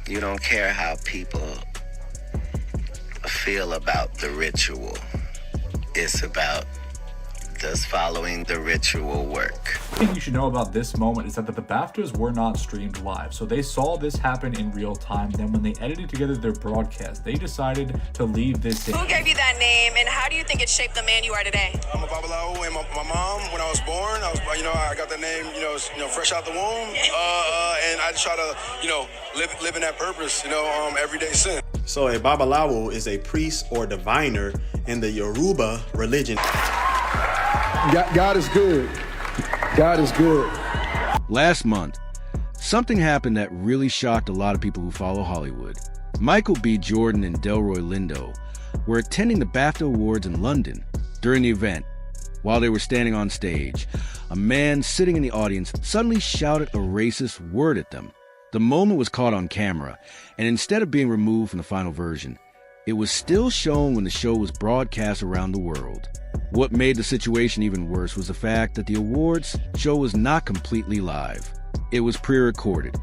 You don't care how people feel about the ritual. It's about, does following the ritual work? The thing you should know about this moment is that the BAFTAs were not streamed live, so they saw this happen in real time. Then when they edited together their broadcast, they decided to leave this in. Who gave you that name, and how do you think it shaped the man you are today? I'm a Babalawo, and my mom, when I was born, I got the name, fresh out the womb, and I just try to, live in that purpose, everyday sin. So a Babalawo is a priest or diviner in the Yoruba religion. God is good. God is good. Last month, something happened that really shocked a lot of people who follow Hollywood. Michael B. Jordan and Delroy Lindo were attending the BAFTA Awards in London. During the event, while they were standing on stage, a man sitting in the audience suddenly shouted a racist word at them. The moment was caught on camera, and instead of being removed from the final version, it was still shown when the show was broadcast around the world. What made the situation even worse was the fact that the awards show was not completely live. It was pre-recorded,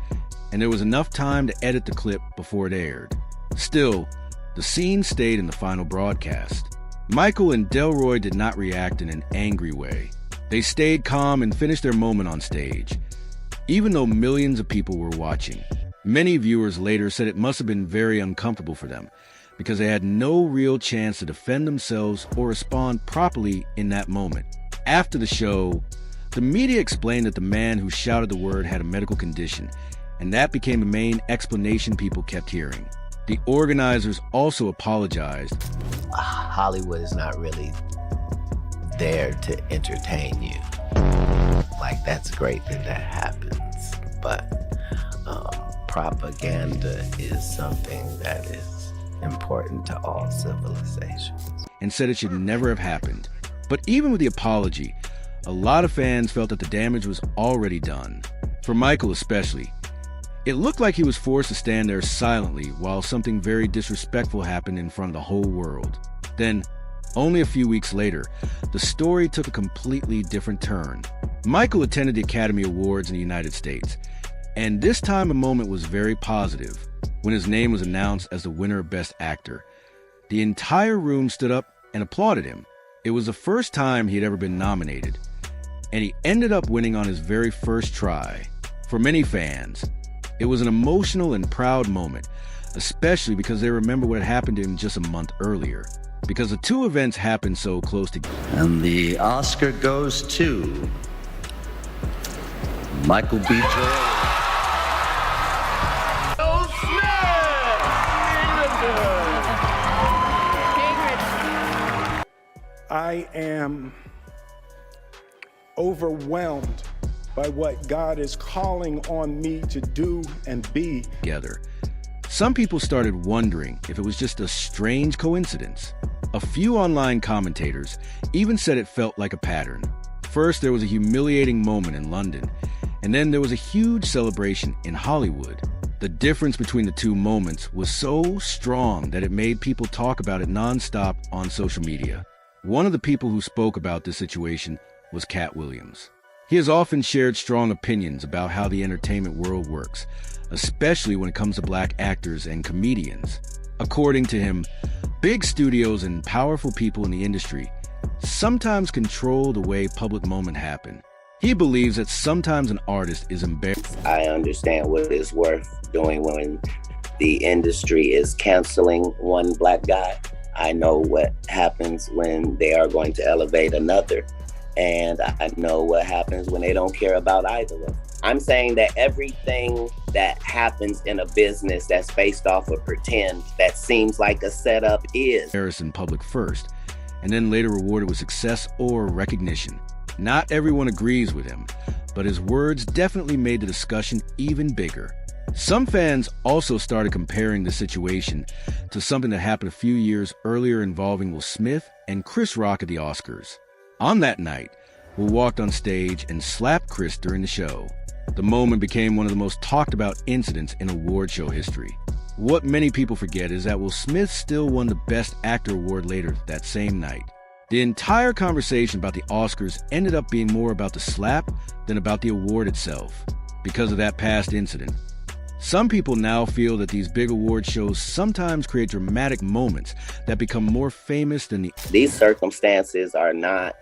and there was enough time to edit the clip before it aired. Still, the scene stayed in the final broadcast. Michael and Delroy did not react in an angry way. They stayed calm and finished their moment on stage, even though millions of people were watching. Many viewers later said it must have been very uncomfortable for them, because they had no real chance to defend themselves or respond properly in that moment. After the show, the media explained that the man who shouted the word had a medical condition, and that became the main explanation people kept hearing. The organizers also apologized. Hollywood is not really there to entertain you. Like, that's great that happens, but propaganda is something that is important to all civilizations. And said it should never have happened. But even with the apology, a lot of fans felt that the damage was already done. For Michael especially, it looked like he was forced to stand there silently while something very disrespectful happened in front of the whole world. Then, only a few weeks later, the story took a completely different turn. Michael attended the Academy Awards in the United States, and this time a moment was very positive when his name was announced as the winner of Best Actor. The entire room stood up and applauded him. It was the first time he had ever been nominated, and he ended up winning on his very first try. For many fans, it was an emotional and proud moment, especially because they remember what had happened to him just a month earlier. Because the two events happened so close together. And the Oscar goes to Michael B. Jordan. I am overwhelmed by what God is calling on me to do and be. Together. Some people started wondering if it was just a strange coincidence. A few online commentators even said it felt like a pattern. First, there was a humiliating moment in London, and then there was a huge celebration in Hollywood. The difference between the two moments was so strong that it made people talk about it nonstop on social media. One of the people who spoke about this situation was Katt Williams. He has often shared strong opinions about how the entertainment world works, especially when it comes to black actors and comedians. According to him, big studios and powerful people in the industry sometimes control the way public moments happen. He believes that sometimes an artist is embarrassed. I understand what it's worth doing when the industry is canceling one black guy. I know what happens when they are going to elevate another. And I know what happens when they don't care about either of them. I'm saying that everything that happens in a business that's based off of pretend, that seems like a setup is. In public first, and then later rewarded with success or recognition. Not everyone agrees with him, but his words definitely made the discussion even bigger. Some fans also started comparing the situation to something that happened a few years earlier involving Will Smith and Chris Rock at the Oscars. On that night, Will walked on stage and slapped Chris during the show. The moment became one of the most talked about incidents in award show history. What many people forget is that Will Smith still won the Best Actor award later that same night. The entire conversation about the Oscars ended up being more about the slap than about the award itself. Because of that past incident, Some people now feel that these big award shows sometimes create dramatic moments that become more famous than These circumstances are not,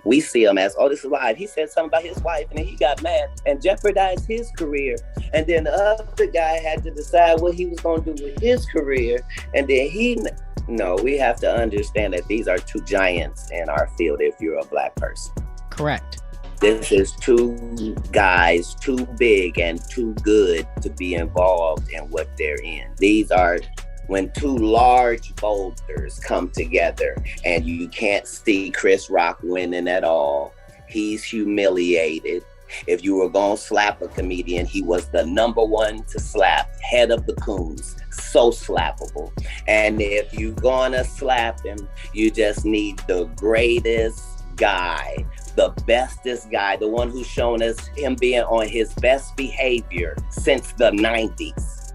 we see them as, oh, this is live. He said something about his wife and then he got mad and jeopardized his career. And then the other guy had to decide what he was going to do with his career. And then no, we have to understand that these are two giants in our field if you're a Black person. Correct. This is two guys too big and too good to be involved in what they're in. These are when two large boulders come together and you can't see Chris Rock winning at all. He's humiliated. If you were going to slap a comedian, he was the #1 to slap, head of the coons, so slappable. And if you're going to slap him, you just need the greatest guy, the bestest guy, the one who's shown us him being on his best behavior since the 90s.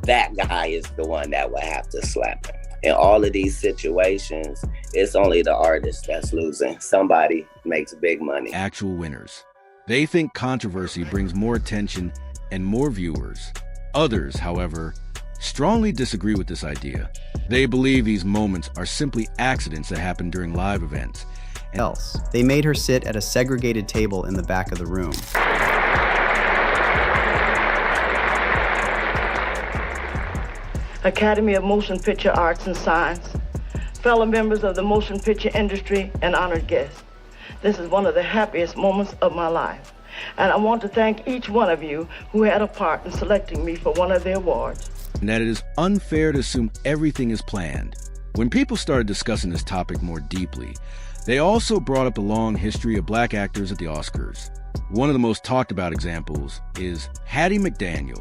That guy is the one that will have to slap him. In all of these situations, it's only the artist that's losing. Somebody makes big money. Actual winners. They think controversy brings more attention and more viewers. Others, however, strongly disagree with this idea. They believe these moments are simply accidents that happen during live events. They made her sit at a segregated table in the back of the room. Academy of Motion Picture Arts and Science, fellow members of the motion picture industry, and honored guests. This is one of the happiest moments of my life, and I want to thank each one of you who had a part in selecting me for one of the awards. And that it is unfair to assume everything is planned. When people started discussing this topic more deeply, they also brought up the long history of Black actors at the Oscars. One of the most talked about examples is Hattie McDaniel.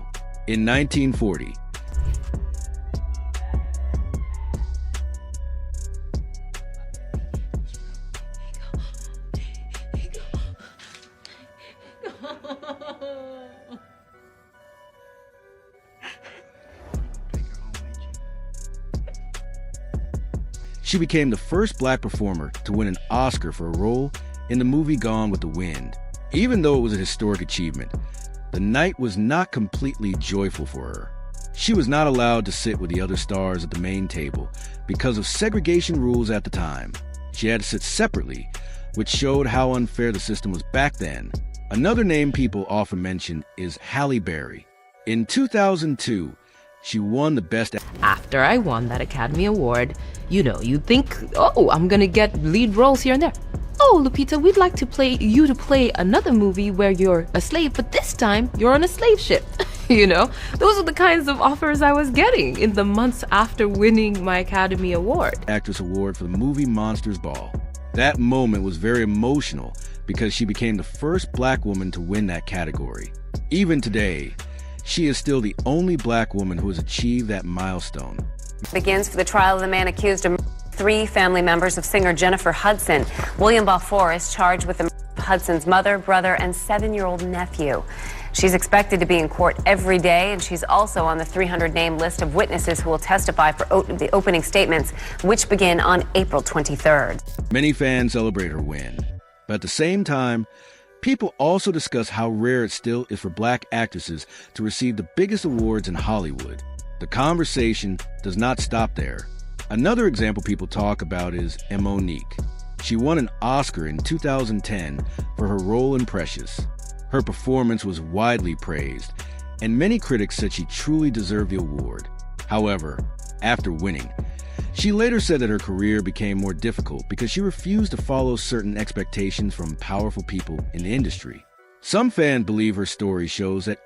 In 1940, she became the first Black performer to win an Oscar for a role in the movie Gone with the Wind. Even though it was a historic achievement, the night was not completely joyful for her. She was not allowed to sit with the other stars at the main table because of segregation rules at the time. She had to sit separately, which showed how unfair the system was back then. Another name people often mention is Halle Berry. In 2002, she won the Best After I won that Academy Award, you'd think, oh, I'm gonna get lead roles here and there. Oh, Lupita, we'd like to play another movie where you're a slave, but this time you're on a slave ship. Those are the kinds of offers I was getting in the months after winning my Academy Award. Actress Award for the movie Monsters Ball. That moment was very emotional because she became the first Black woman to win that category. Even today, she is still the only Black woman who has achieved that milestone. Begins for the trial of the man accused of 3 family members of singer Jennifer Hudson. William Balfour is charged with the murder of Hudson's mother, brother, and 7-year-old nephew. She's expected to be in court every day, and she's also on the 300-name list of witnesses who will testify for the opening statements, which begin on April 23rd. Many fans celebrate her win, but at the same time, people also discuss how rare it still is for Black actresses to receive the biggest awards in Hollywood. The conversation does not stop there. Another example people talk about is Monique. She won an Oscar in 2010 for her role in Precious. Her performance was widely praised, and many critics said she truly deserved the award. However, after winning, she later said that her career became more difficult because she refused to follow certain expectations from powerful people in the industry. Some fans believe her story shows that